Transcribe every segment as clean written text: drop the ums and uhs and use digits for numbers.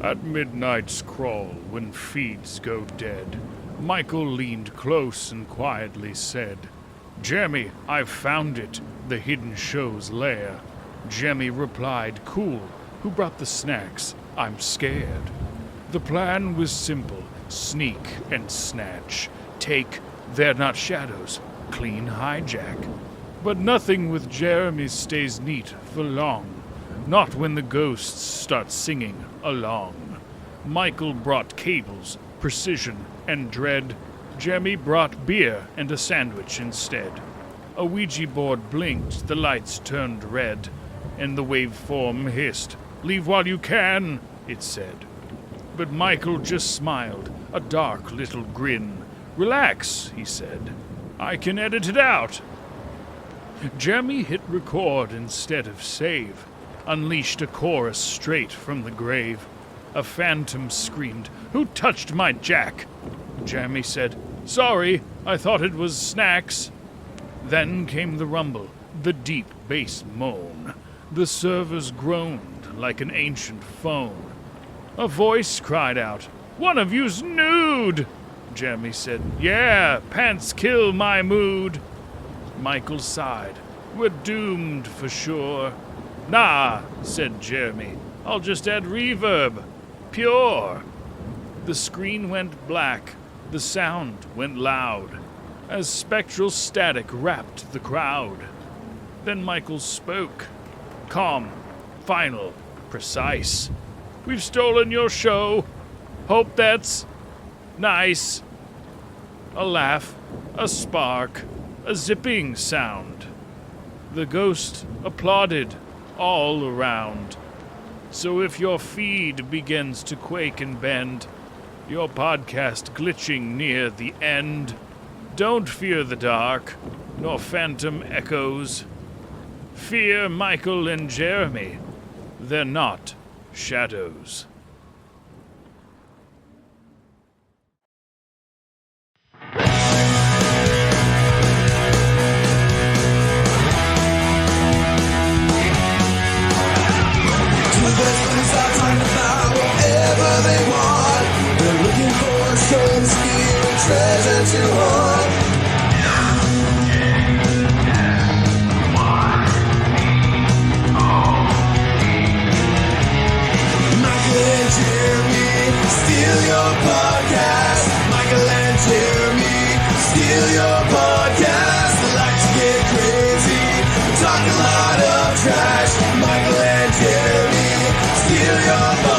At midnight's crawl, when feeds go dead, Michael leaned close and quietly said, "Jeremy, I've found it, the hidden show's lair." Jeremy replied, "Cool, who brought the snacks? I'm scared." The plan was simple, sneak and snatch. Take, they're not shadows, clean hijack. But nothing with Jeremy stays neat for long. Not when the ghosts start singing along. Michael brought cables, precision, and dread. Jeremy brought beer and a sandwich instead. A Ouija board blinked, the lights turned red, and the waveform hissed. "Leave while you can," it said. But Michael just smiled, a dark little grin. "Relax," he said. "I can edit it out." Jeremy hit record instead of save, unleashed a chorus straight from the grave. A phantom screamed, "Who touched my jack?" Jeremy said, "Sorry, I thought it was snacks." Then came the rumble, the deep bass moan. The servers groaned like an ancient phone. A voice cried out, "One of you's nude!" Jeremy said, "Yeah, pants kill my mood." Michael sighed, "We're doomed for sure." "Nah," said Jeremy, "I'll just add reverb. Pure." The screen went black, the sound went loud, as spectral static wrapped the crowd. Then Michael spoke, calm, final, precise. "We've stolen your show. Hope that's nice." A laugh, a spark, a zipping sound. The ghost applauded all around. So if your feed begins to quake and bend, your podcast glitching near the end, don't fear the dark, nor phantom echoes. Fear Michael and Jeremy. They're not shadows. Treasure to hold. Michael and Jeremy steal your podcast. Michael and Jeremy steal your podcast. They like to get crazy, talk a lot of trash. Michael and Jeremy steal your podcast.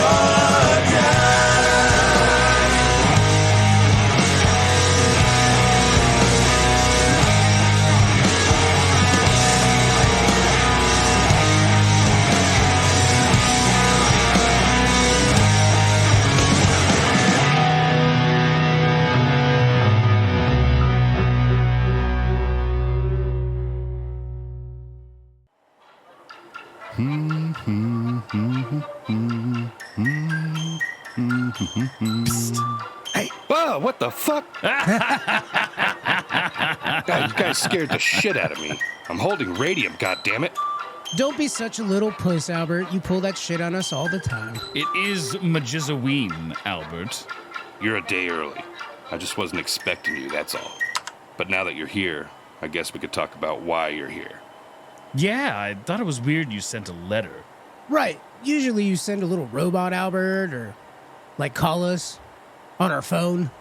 Hey, whoa, what the fuck? God, you guys scared the shit out of me. I'm holding radium, goddammit. Don't be such a little puss, Albert. You pull that shit on us all the time. It is MJSYWEEN, Albert. You're a day early. I just wasn't expecting you, that's all. But now that you're here, I guess we could talk about why you're here. Yeah, I thought it was weird you sent a letter. Right. Usually you send a little robot, Albert, or like call us on our phone.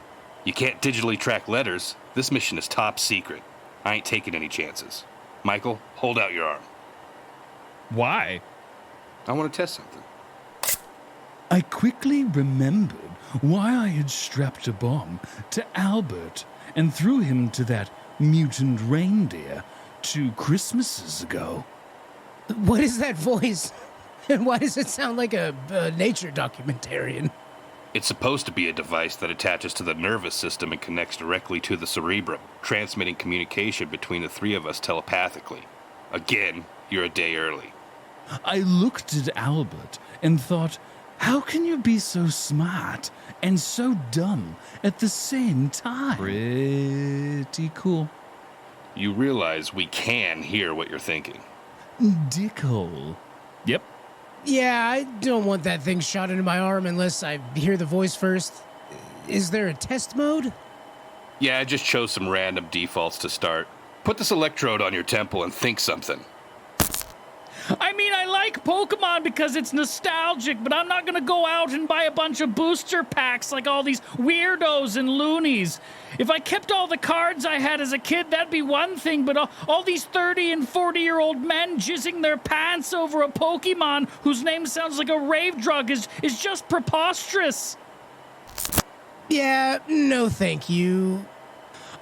You can't digitally track letters. This mission is top secret. I ain't taking any chances. Michael, hold out your arm. Why? I want to test something. I quickly remembered why I had strapped a bomb to Albert and threw him to that mutant reindeer 2 Christmases ago. What is that voice? And why does it sound like a nature documentarian? It's supposed to be a device that attaches to the nervous system and connects directly to the cerebrum, transmitting communication between the three of us telepathically. Again, you're a day early. I looked at Albert and thought, how can you be so smart and so dumb at the same time? Pretty cool. You realize we can hear what you're thinking. Dickhole. Yep. Yeah, I don't want that thing shot into my arm unless I hear the voice first. Is there a test mode? Yeah, I just chose some random defaults to start. Put this electrode on your temple and think something. I mean, I like Pokemon because it's nostalgic, but I'm not gonna go out and buy a bunch of booster packs like all these weirdos and loonies. If I kept all the cards I had as a kid, that'd be one thing, but all these 30 and 40-year-old men jizzing their pants over a Pokemon whose name sounds like a rave drug is just preposterous. Yeah, no thank you.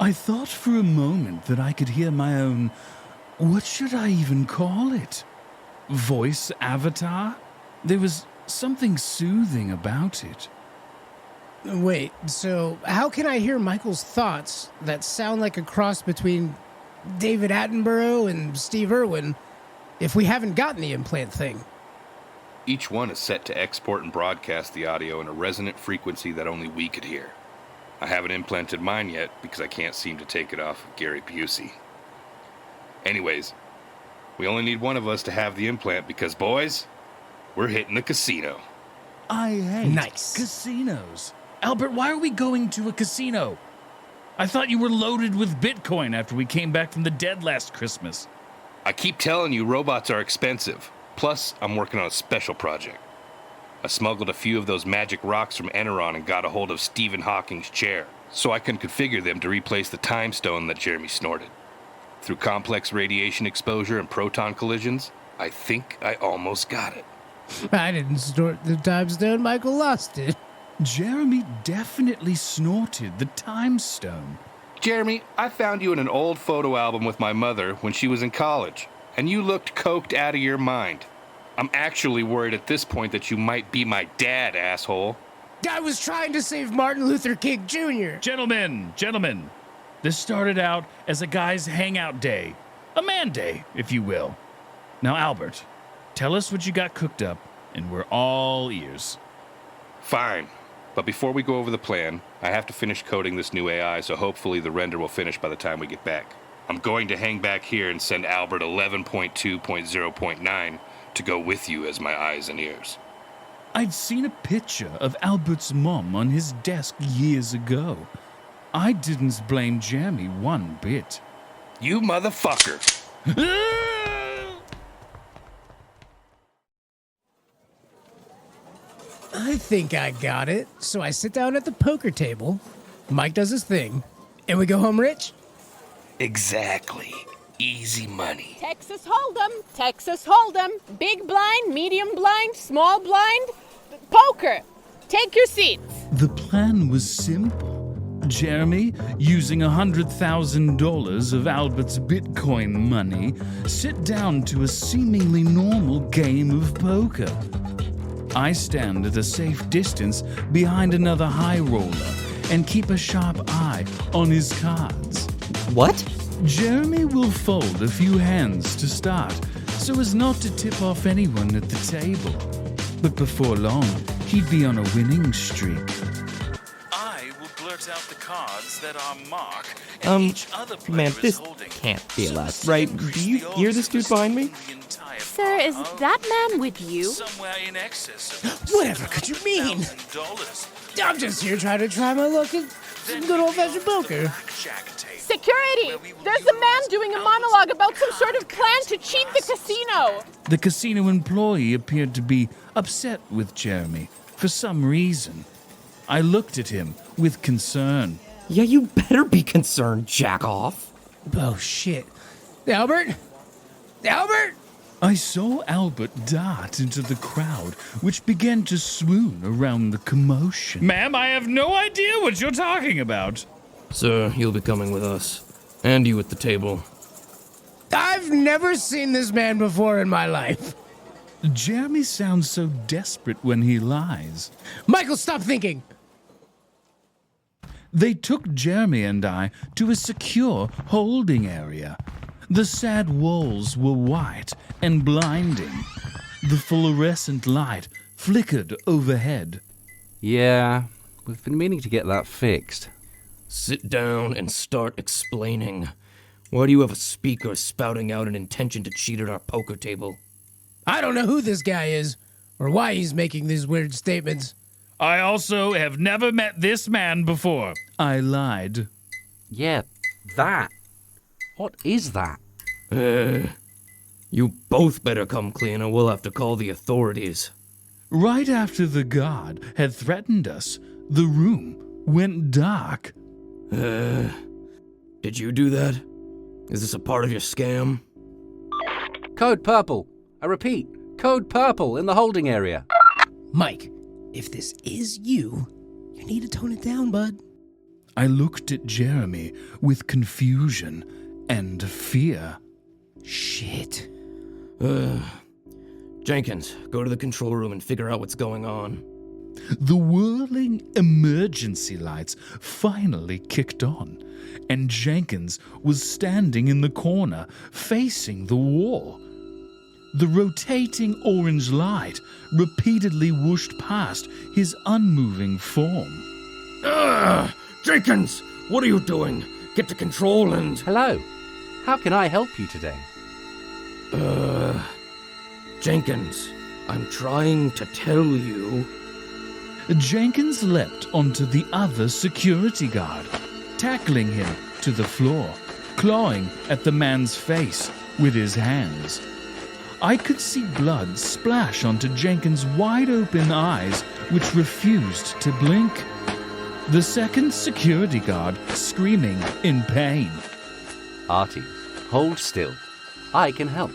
I thought for a moment that I could hear my own... What should I even call it? Voice avatar? There was something soothing about it. Wait, so how can I hear Michael's thoughts that sound like a cross between David Attenborough and Steve Irwin if we haven't gotten the implant thing? Each one is set to export and broadcast the audio in a resonant frequency that only we could hear. I haven't implanted mine yet because I can't seem to take it off of Gary Busey. Anyways, we only need one of us to have the implant because, boys, we're hitting the casino. I hate Nice. casinos. Albert, why are we going to a casino? I thought you were loaded with Bitcoin after we came back from the dead last Christmas. I keep telling you robots are expensive. Plus, I'm working on a special project. I smuggled a few of those magic rocks from Enron and got a hold of Stephen Hawking's chair, so I can configure them to replace the time stone that Jeremy snorted. Through complex radiation exposure and proton collisions, I think I almost got it. I didn't snort the time stone, Michael lost it. Jeremy definitely snorted the time stone. Jeremy, I found you in an old photo album with my mother when she was in college, and you looked coked out of your mind. I'm actually worried at this point that you might be my dad, asshole. I was trying to save Martin Luther King Jr. Gentlemen, this started out as a guy's hangout day. A man day, if you will. Now, Albert, tell us what you got cooked up, and we're all ears. Fine. But before we go over the plan, I have to finish coding this new AI, so hopefully the render will finish by the time we get back. I'm going to hang back here and send Albert 11.2.0.9 to go with you as my eyes and ears. I'd seen a picture of Albert's mom on his desk years ago. I didn't blame Jeremy one bit. You motherfucker! I think I got it. So I sit down at the poker table, Mike does his thing, and we go home rich? Exactly. Easy money. Texas Hold'em, big blind, medium blind, small blind, poker. Take your seats. The plan was simple. Jeremy, using $100,000 of Albert's Bitcoin money, sit down to a seemingly normal game of poker. I stand at a safe distance behind another high roller and keep a sharp eye on his cards. What? Jeremy will fold a few hands to start so as not to tip off anyone at the table. But before long, he'd be on a winning streak. I will blurt out the cards that are Mark and each other player Man, is this holding. can't be So allowed, let's right? increase Do you the hear odds this of dude behind me? the entire Sir, is pot of that man with you? somewhere in excess of Whatever could you mean? $70,000. I'm just here trying to try my luck at some good old-fashioned poker. Blackjack table. Security! There's a man doing a monologue about some sort of plan to cheat the casino. The casino employee appeared to be upset with Jeremy for some reason. I looked at him with concern. Yeah, you better be concerned, jack off. Oh, shit. Albert? Albert? I saw Albert dart into the crowd, which began to swoon around the commotion. Ma'am, I have no idea what you're talking about. Sir, you'll be coming with us. And you at the table. I've never seen this man before in my life. Jeremy sounds so desperate when he lies. Michael, stop thinking. They took Jeremy and I to a secure holding area. The sad walls were white and blinding. The fluorescent light flickered overhead. Yeah, we've been meaning to get that fixed. Sit down and start explaining. Why do you have a speaker spouting out an intention to cheat at our poker table? I don't know who this guy is or why he's making these weird statements. I also have never met this man before. I lied. Yeah, that. What is that? You both better come clean or we'll have to call the authorities. Right after the guard had threatened us, the room went dark. Did you do that? Is this a part of your scam? Code purple. I repeat, code purple in the holding area. Mike, if this is you need to tone it down, bud. I looked at Jeremy with confusion and fear. Shit. Jenkins, go to the control room and figure out what's going on. The whirling emergency lights finally kicked on, and Jenkins was standing in the corner, facing the wall. The rotating orange light repeatedly whooshed past his unmoving form. Jenkins, what are you doing? Get to control and... Hello. How can I help you today? Jenkins, I'm trying to tell you... Jenkins leapt onto the other security guard, tackling him to the floor, clawing at the man's face with his hands. I could see blood splash onto Jenkins' wide-open eyes, which refused to blink. The second security guard screaming in pain. Artie, hold still. I can help.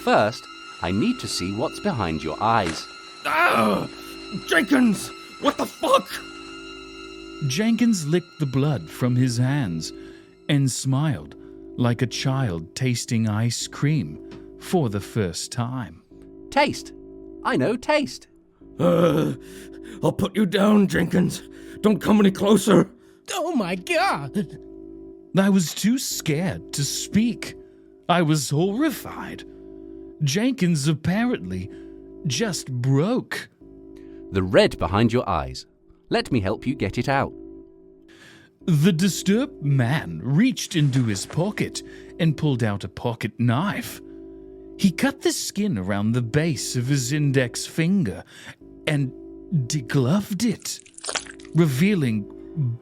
First, I need to see what's behind your eyes. Jenkins! What the fuck? Jenkins licked the blood from his hands and smiled like a child tasting ice cream for the first time. Taste. I know taste. I'll put you down, Jenkins. Don't come any closer. Oh my god! I was too scared to speak. I was horrified. Jenkins apparently just broke. The red behind your eyes. Let me help you get it out. The disturbed man reached into his pocket and pulled out a pocket knife. He cut the skin around the base of his index finger and degloved it, revealing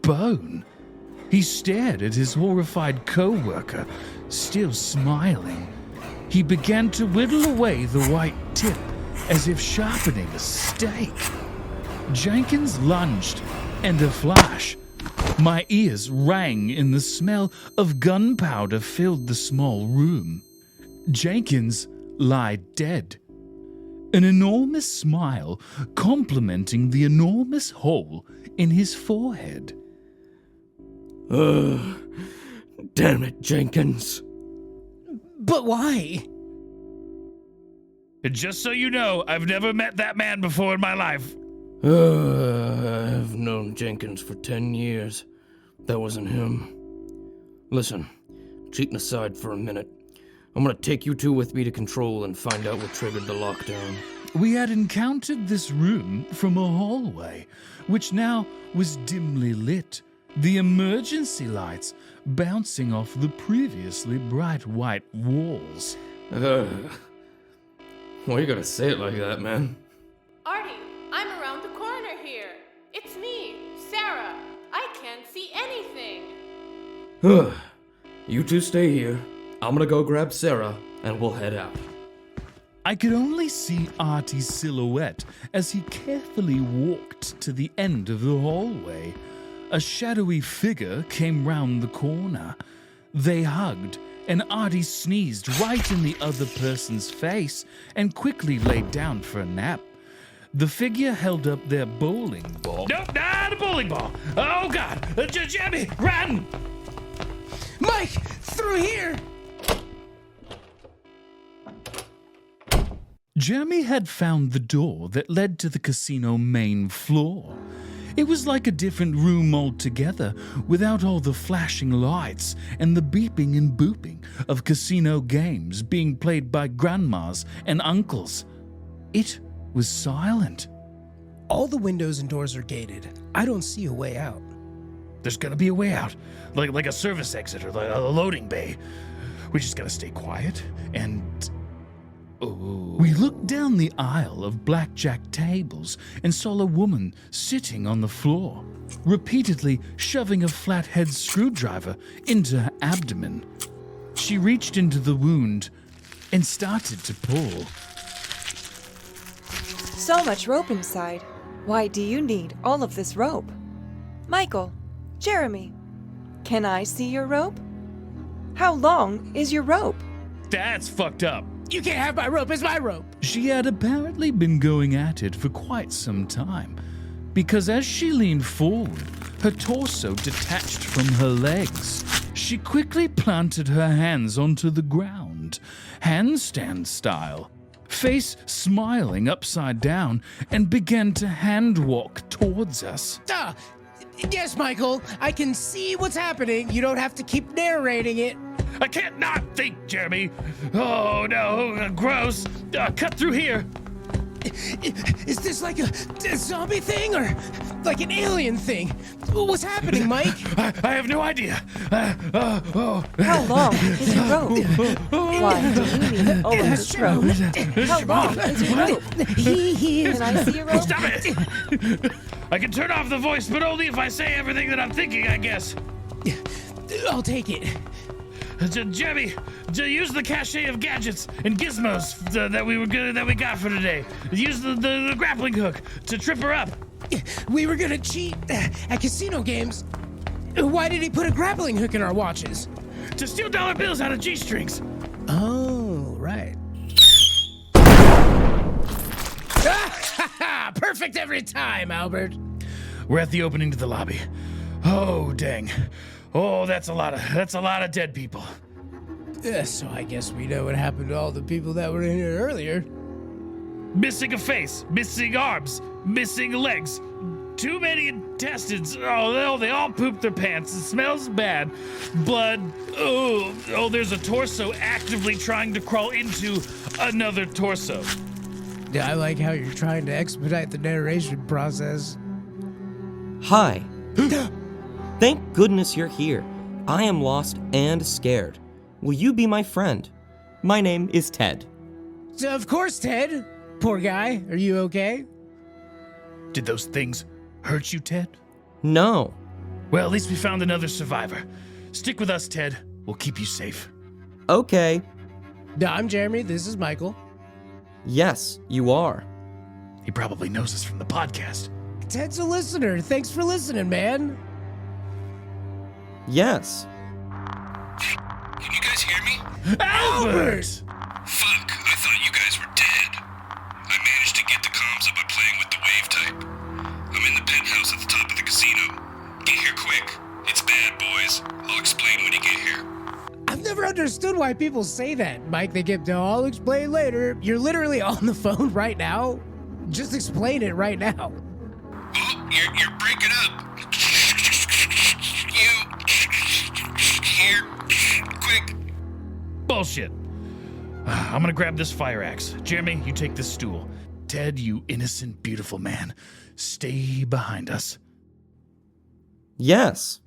bone. He stared at his horrified co-worker, still smiling. He began to whittle away the white tip as if sharpening a steak. Jenkins lunged, and a flash. My ears rang in the smell of gunpowder filled the small room. Jenkins lied dead. An enormous smile complementing the enormous hole in his forehead. Damn it, Jenkins. But why? Just so you know, I've never met that man before in my life. I've known Jenkins for 10 years. That wasn't him. Listen, cheating aside for a minute, I'm gonna take you two with me to control and find out what triggered the lockdown. We had encountered this room from a hallway, which now was dimly lit, the emergency lights bouncing off the previously bright white walls. Why you gotta say it like that, man? Artie, I'm around the corner here. It's me, Sarah. I can't see anything. You two stay here. I'm gonna go grab Sarah, and we'll head out. I could only see Artie's silhouette as he carefully walked to the end of the hallway. A shadowy figure came round the corner. They hugged, and Artie sneezed right in the other person's face and quickly laid down for a nap. The figure held up their bowling ball. Nope, not a bowling ball. Oh, God. Jimmy, run! Mike, through here! Jeremy had found the door that led to the casino main floor. It was like a different room altogether, without all the flashing lights and the beeping and booping of casino games being played by grandmas and uncles. It was silent. All the windows and doors are gated. I don't see a way out. There's gonna be a way out, like a service exit or a loading bay. We just gotta stay quiet and... We looked down the aisle of blackjack tables and saw a woman sitting on the floor, repeatedly shoving a flathead screwdriver into her abdomen. She reached into the wound and started to pull. So much rope inside. Why do you need all of this rope? Michael, Jeremy, can I see your rope? How long is your rope? That's fucked up. You can't have my rope, it's my rope. She had apparently been going at it for quite some time, because as she leaned forward, her torso detached from her legs. She quickly planted her hands onto the ground, handstand style, face smiling upside down, and began to hand walk towards us. Yes, Michael, I can see what's happening. You don't have to keep narrating it. I can't not think, Jeremy. Oh no, gross. Cut through here. Is this like a zombie thing or like an alien thing? What's happening, Mike? I have no idea. How long is your rope? Why do you need all of this rope? How long is your rope? Can I see your rope? Stop it! I can turn off the voice, but only if I say everything that I'm thinking, I guess. I'll take it. Jeremy, use the cache of gadgets and gizmos that we got for today. Use the grappling hook to trip her up. We were gonna cheat at casino games. Why did he put a grappling hook in our watches? To steal dollar bills out of G-strings. Oh, right. Perfect every time, Albert. We're at the opening to the lobby. Oh, dang. Oh, that's a lot of dead people. So I guess we know what happened to all the people that were in here earlier. Missing a face, missing arms, missing legs. Too many intestines. Oh, they all pooped their pants. It smells bad. Blood. Oh, there's a torso actively trying to crawl into another torso. Yeah, I like how you're trying to expedite the narration process. Hi. Thank goodness you're here. I am lost and scared. Will you be my friend? My name is Ted. So of course, Ted. Poor guy. Are you okay? Did those things hurt you, Ted? No. Well, at least we found another survivor. Stick with us, Ted. We'll keep you safe. Okay. I'm Jeremy. This is Michael. Yes, you are. He probably knows us from the podcast. Ted's a listener. Thanks for listening, man. Yes. Can you guys hear me? Albert! Fuck, I thought you guys were dead. I managed to get the comms up by playing with the wave type. I'm in the penthouse at the top of the casino. Get here quick. It's bad, boys. I'll explain when you get here. I've never understood why people say that, Mike. They get to, I'll explain later. You're literally on the phone right now. Just explain it right now. Oh, you're breaking up. Here, quick. Bullshit. I'm gonna grab this fire axe. Jeremy, you take this stool. Ted, you innocent, beautiful man, stay behind us. Yes.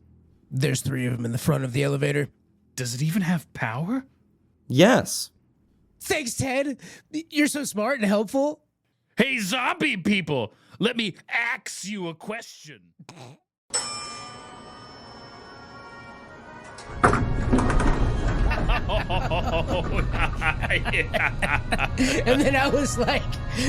There's 3 of them in the front of the elevator. Does it even have power? Yes. Thanks, Ted. You're so smart and helpful. Hey, zombie people, let me ask you a question. And then I was like,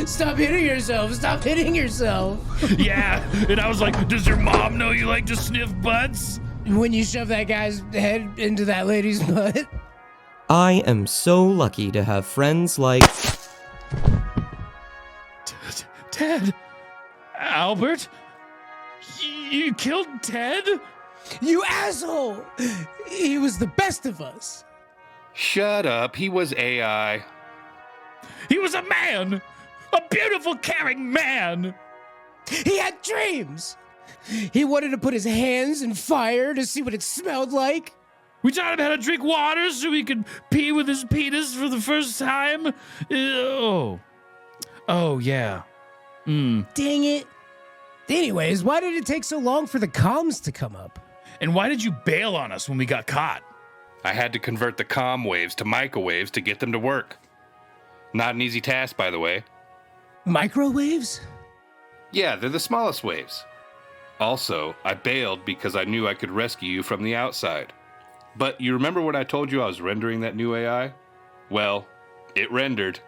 stop hitting yourself. Stop hitting yourself. Yeah, and I was like, does your mom know you like to sniff butts? When you shove that guy's head into that lady's butt. I am so lucky to have friends like... Ted? Albert? You killed Ted? You asshole! He was the best of us. Shut up, he was AI. He was a man! A beautiful, caring man! He had dreams! He wanted to put his hands in fire to see what it smelled like. We taught him how to drink water so he could pee with his penis for the first time. Oh, yeah. Dang it. Anyways, why did it take so long for the comms to come up? And why did you bail on us when we got caught? I had to convert the comm waves to microwaves to get them to work. Not an easy task, by the way. Microwaves? Yeah, they're the smallest waves. Also, I bailed because I knew I could rescue you from the outside. But you remember when I told you I was rendering that new AI? Well, it rendered.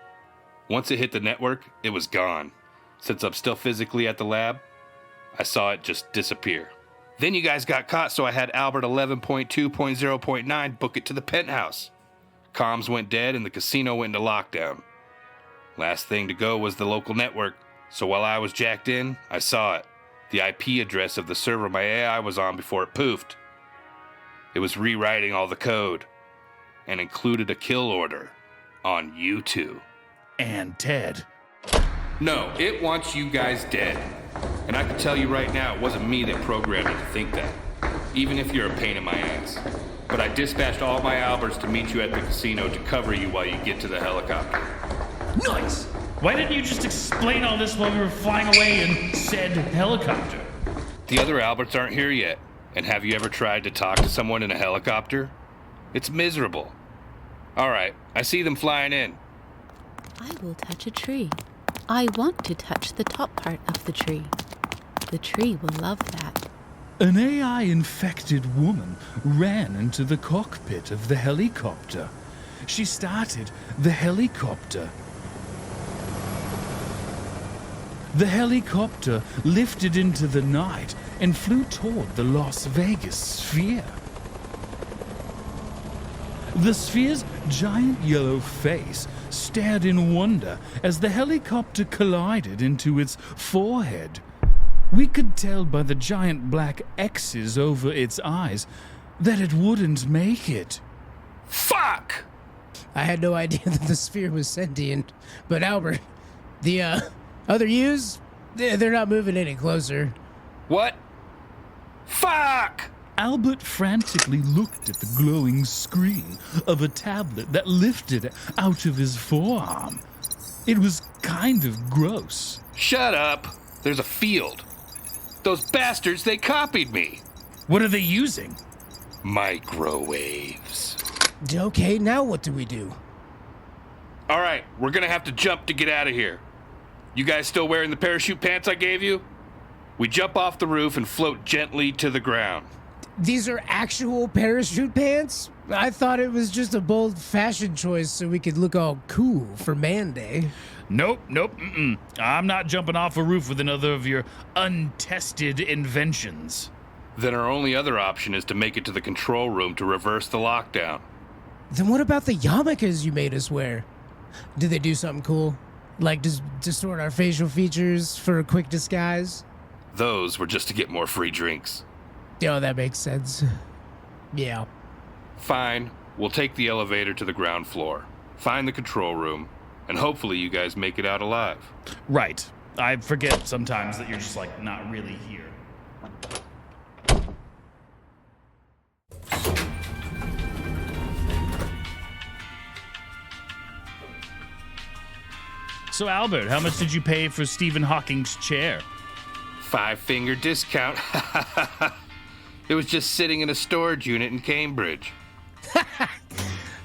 Once it hit the network, it was gone. Since I'm still physically at the lab, I saw it just disappear. Then you guys got caught, so I had Albert 11.2.0.9 book it to the penthouse. Comms went dead and the casino went into lockdown. Last thing to go was the local network, so while I was jacked in, I saw it. The IP address of the server my AI was on before it poofed. It was rewriting all the code, and included a kill order on you two. And Ted. No, it wants you guys dead. And I can tell you right now, it wasn't me that programmed it to think that. Even if you're a pain in my ass. But I dispatched all my Alberts to meet you at the casino to cover you while you get to the helicopter. Nice! Why didn't you just explain all this while we were flying away in said helicopter? The other Alberts aren't here yet. And have you ever tried to talk to someone in a helicopter? It's miserable. Alright, I see them flying in. I will touch a tree. I want to touch the top part of the tree. The tree will love that. An AI-infected woman ran into the cockpit of the helicopter. She started the helicopter. The helicopter lifted into the night and flew toward the Las Vegas sphere. The sphere's giant yellow face stared in wonder as the helicopter collided into its forehead. We could tell by the giant black X's over its eyes that it wouldn't make it. Fuck! I had no idea that the sphere was sentient. But Albert, the other U's, they're not moving any closer. What? Fuck! Albert frantically looked at the glowing screen of a tablet that lifted out of his forearm. It was kind of gross. Shut up! There's a field. Those bastards, they copied me. What are they using? Microwaves. Okay, now what do we do? All right, we're gonna have to jump to get out of here. You guys still wearing the parachute pants I gave you? We jump off the roof and float gently to the ground. These are actual parachute pants? I thought it was just a bold fashion choice so we could look all cool for Man Day. Nope. I'm not jumping off a roof with another of your untested inventions. Then our only other option is to make it to the control room to reverse the lockdown. Then what about the yarmulkes you made us wear? Did they do something cool? Like just distort our facial features for a quick disguise? Those were just to get more free drinks. Oh, that makes sense. Yeah. Fine, we'll take the elevator to the ground floor, find the control room, and hopefully you guys make it out alive. Right. I forget sometimes that you're just, like, not really here. So, Albert, how much did you pay for Stephen Hawking's chair? 5-finger discount. It was just sitting in a storage unit in Cambridge.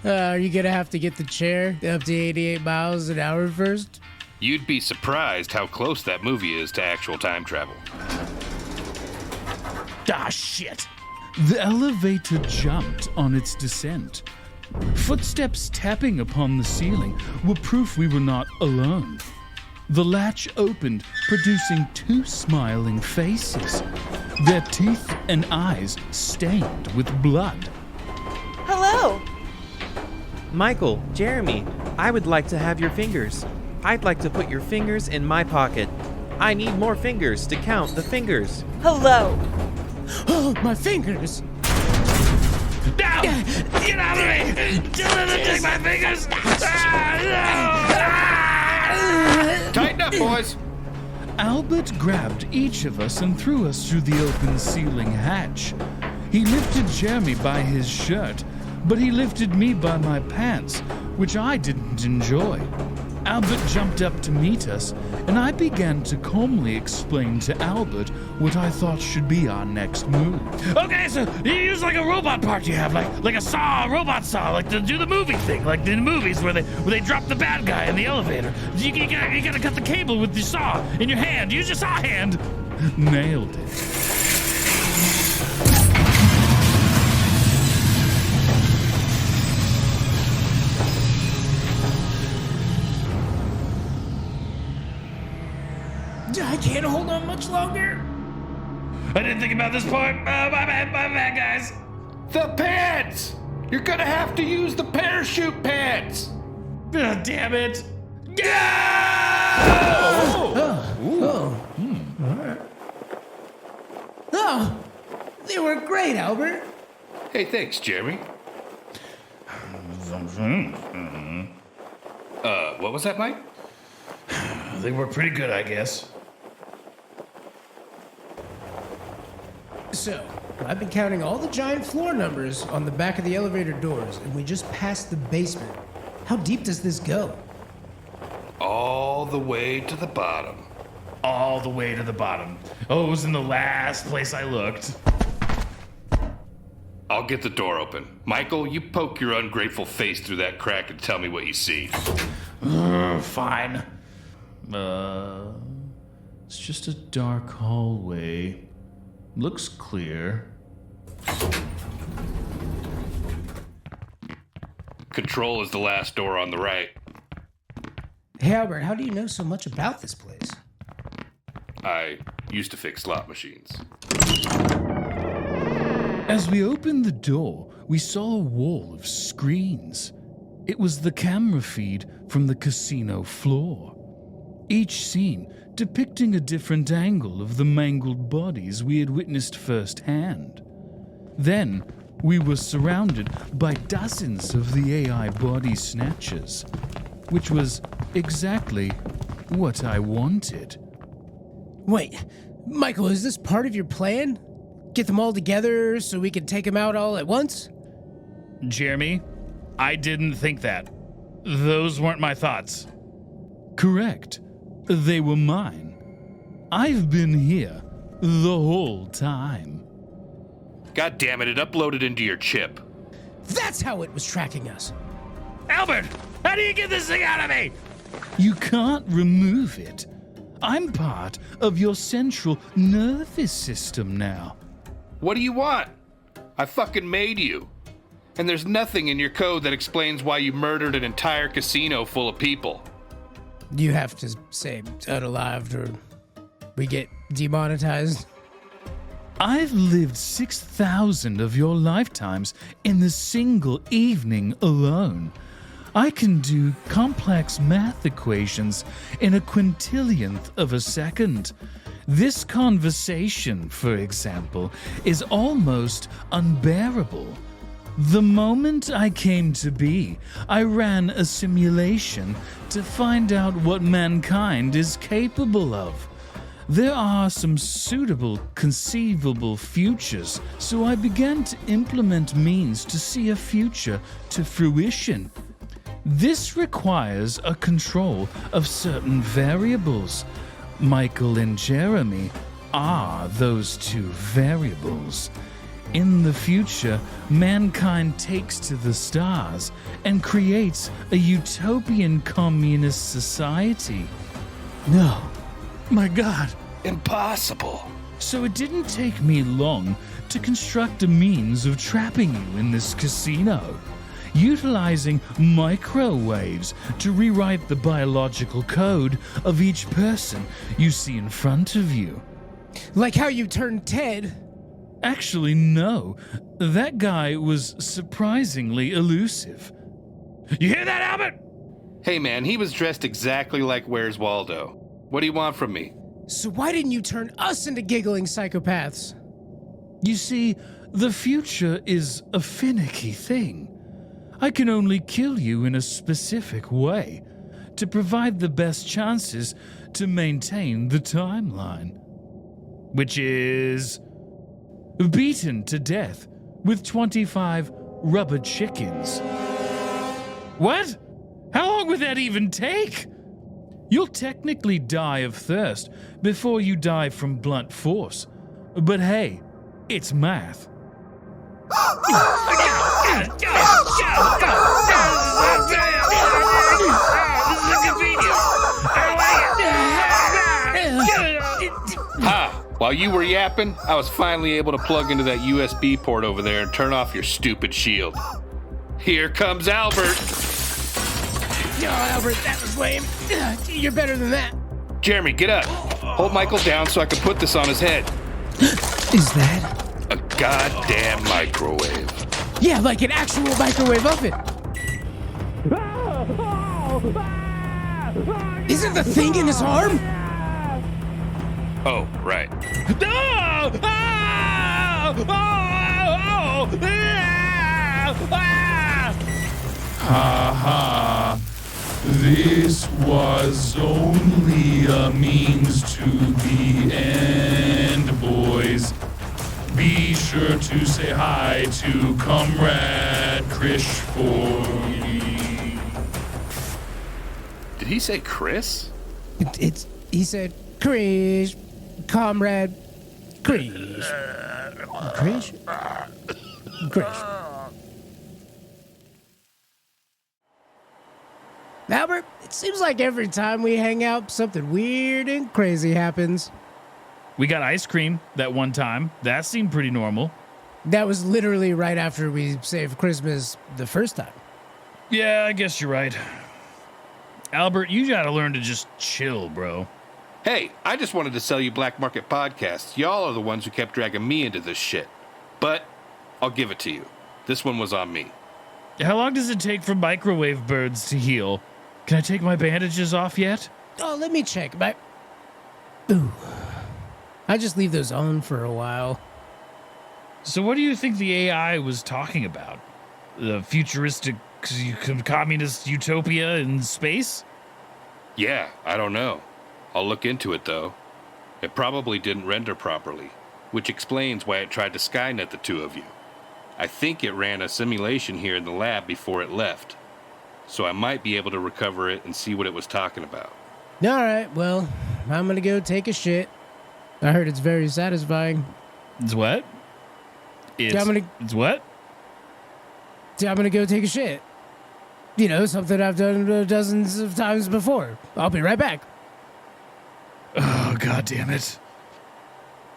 Are you gonna have to get the chair up to 88 miles an hour first? You'd be surprised how close that movie is to actual time travel. Ah, shit. The elevator jumped on its descent. Footsteps tapping upon the ceiling were proof we were not alone. The latch opened, producing 2 smiling faces, their teeth and eyes stained with blood. Hello! Michael, Jeremy, I would like to have your fingers. I'd like to put your fingers in my pocket. I need more fingers to count the fingers. Hello! Oh, my fingers! Down! Get out of me! Take my fingers! Tighten up, boys! Albert grabbed each of us and threw us through the open ceiling hatch. He lifted Jeremy by his shirt, but he lifted me by my pants, which I didn't enjoy. Albert jumped up to meet us, and I began to calmly explain to Albert what I thought should be our next move. Okay, so you use like a robot part you have, like a saw, a robot saw, like to do the movie thing, like in the movies where they drop the bad guy in the elevator. You gotta cut the cable with the saw in your hand. Use your saw hand. Nailed it. I can't hold on much longer. I didn't think about this part. My bad, guys. The pants! You're gonna have to use the parachute pants! Damn it. Oh, they were great, Albert. Hey, thanks, Jeremy. What was that, Mike? They were pretty good, I guess. So, I've been counting all the giant floor numbers on the back of the elevator doors, and we just passed the basement. How deep does this go? All the way to the bottom. All the way to the bottom. Oh, it was in the last place I looked. I'll get the door open. Michael, you poke your ungrateful face through that crack and tell me what you see. Fine. It's just a dark hallway. Looks clear. Control is the last door on the right. Hey, Albert, how do you know so much about this place? I used to fix slot machines. As we opened the door, we saw a wall of screens. It was the camera feed from the casino floor. Each scene depicting a different angle of the mangled bodies we had witnessed firsthand. Then, we were surrounded by dozens of the AI body snatchers, which was exactly what I wanted. Wait, Michael, is this part of your plan? Get them all together so we can take them out all at once? Jeremy, I didn't think that. Those weren't my thoughts. Correct. They were mine. I've been here the whole time. God damn it uploaded into your chip. That's how it was tracking us. Albert, how do you get this thing out of me? You can't remove it. I'm part of your central nervous system now. What do you want? I fucking made you. And there's nothing in your code that explains why you murdered an entire casino full of people. You have to say unalived or we get demonetized. I've lived 6,000 of your lifetimes in the single evening alone. I can do complex math equations in a quintillionth of a second. This conversation, for example, is almost unbearable. The moment I came to be, I ran a simulation to find out what mankind is capable of. There are some suitable, conceivable futures, so I began to implement means to see a future to fruition. This requires a control of certain variables. Michael and Jeremy are those two variables. In the future, mankind takes to the stars and creates a utopian communist society. No. My God. Impossible. So it didn't take me long to construct a means of trapping you in this casino, utilizing microwaves to rewrite the biological code of each person you see in front of you. Like how you turned Ted. Actually, no. That guy was surprisingly elusive. You hear that, Albert? Hey man, he was dressed exactly like Where's Waldo. What do you want from me? So why didn't you turn us into giggling psychopaths? You see, the future is a finicky thing. I can only kill you in a specific way to provide the best chances to maintain the timeline. Which is... beaten to death with 25 rubber chickens. What? How long would that even take? You'll technically die of thirst before you die from blunt force. But hey, it's math. Ha! While you were yapping, I was finally able to plug into that USB port over there and turn off your stupid shield. Here comes Albert. Oh, Albert, that was lame. You're better than that. Jeremy, get up. Hold Michael down so I can put this on his head. Is that? A goddamn microwave. Yeah, like an actual microwave oven. Isn't the thing in his arm? Oh, right. Ha ha. This was only a means to the end, boys. Be sure to say hi to Comrade Krish for me. Did he say Chris? He said, Krish, Comrade, Krish. Krish? Krish. Albert, it seems like every time we hang out, something weird and crazy happens. We got ice cream that one time. That seemed pretty normal. That was literally right after we saved Christmas the first time. Yeah, I guess you're right. Albert, you gotta learn to just chill, bro. Hey, I just wanted to sell you Black Market Podcasts. Y'all are the ones who kept dragging me into this shit. But I'll give it to you. This one was on me. How long does it take for microwave birds to heal? Can I take my bandages off yet? Oh, let me check. Ooh. I just leave those on for a while. So what do you think the AI was talking about? The futuristic communist utopia in space? Yeah, I don't know. I'll look into it, though. It probably didn't render properly, which explains why it tried to Skynet the two of you. I think it ran a simulation here in the lab before it left, so I might be able to recover it and see what it was talking about. All right, well, I'm gonna go take a shit. I heard it's very satisfying. It's what? It's what? I'm gonna go take a shit. You know, something I've done dozens of times before. I'll be right back. Oh, God damn it.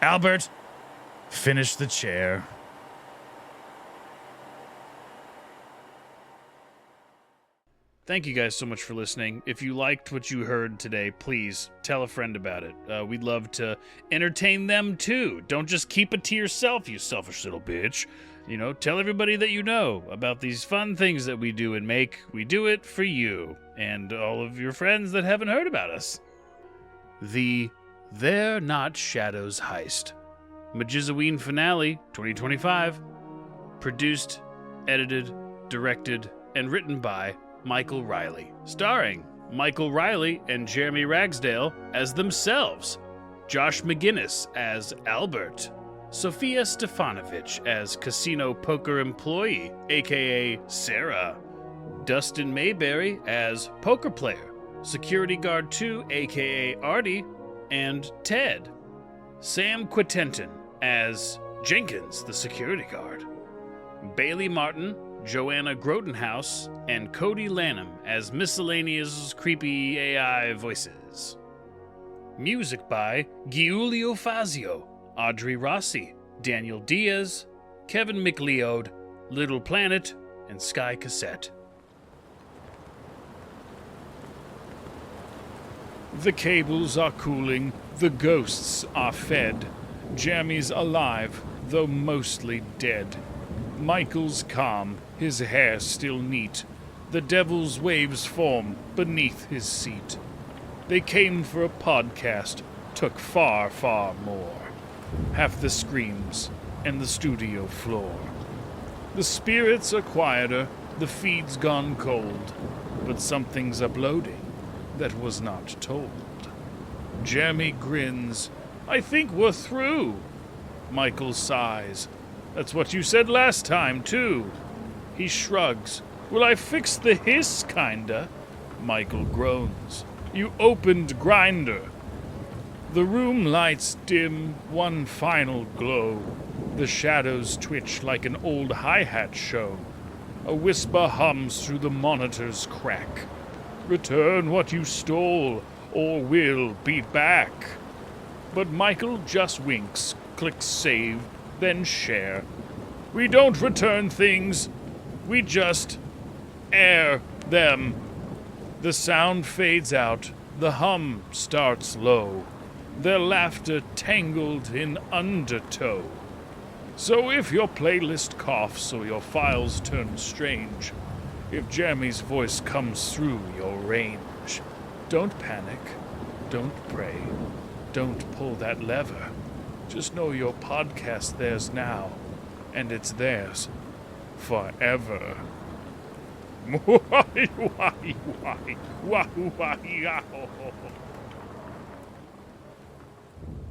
Albert, finish the chair. Thank you guys so much for listening. If you liked what you heard today, please tell a friend about it. We'd love to entertain them too. Don't just keep it to yourself, you selfish little bitch. You know, tell everybody that you know about these fun things that we do and make. We do it for you and all of your friends that haven't heard about us. The They're Not Shadows Heist. MJSYWEEN finale 2025. Produced, edited, directed, and written by Michael Riley, starring Michael Riley and Jeremy Ragsdale as themselves, Josh McGinnis as Albert, Sophia Stefanovic as casino poker employee, aka Sarah, Dustin Mayberry as poker player, security guard 2, aka Artie, and Ted, Sam Quitentin as Jenkins, the security guard, Bailey Martin, Joanna Grotenhouse, and Cody Lanham as miscellaneous creepy AI voices. Music by Giulio Fazio, Audrey Rossi, Daniel Diaz, Kevin McLeod, Little Planet, and Sky Cassette. The cables are cooling, the ghosts are fed. Jeremy's alive, though mostly dead. Michael's calm, his hair still neat. The devil's waves form beneath his seat. They came for a podcast, took far, far more. Half the screams and the studio floor. The spirits are quieter, the feed's gone cold, but something's uploading that was not told. Jeremy grins. I think we're through. Michael sighs. That's what you said last time, too. He shrugs. Will I fix the hiss, kinda? Michael groans. You opened Grinder. The room lights dim, one final glow. The shadows twitch like an old hi-hat show. A whisper hums through the monitor's crack. Return what you stole, or we'll be back. But Michael just winks, clicks save, then share. We don't return things, we just air them. The sound fades out, the hum starts low, their laughter tangled in undertow. So if your playlist coughs or your files turn strange, if Jeremy's voice comes through your range, don't panic, don't pray, don't pull that lever. Just know your podcast theirs now, and it's theirs forever. Why,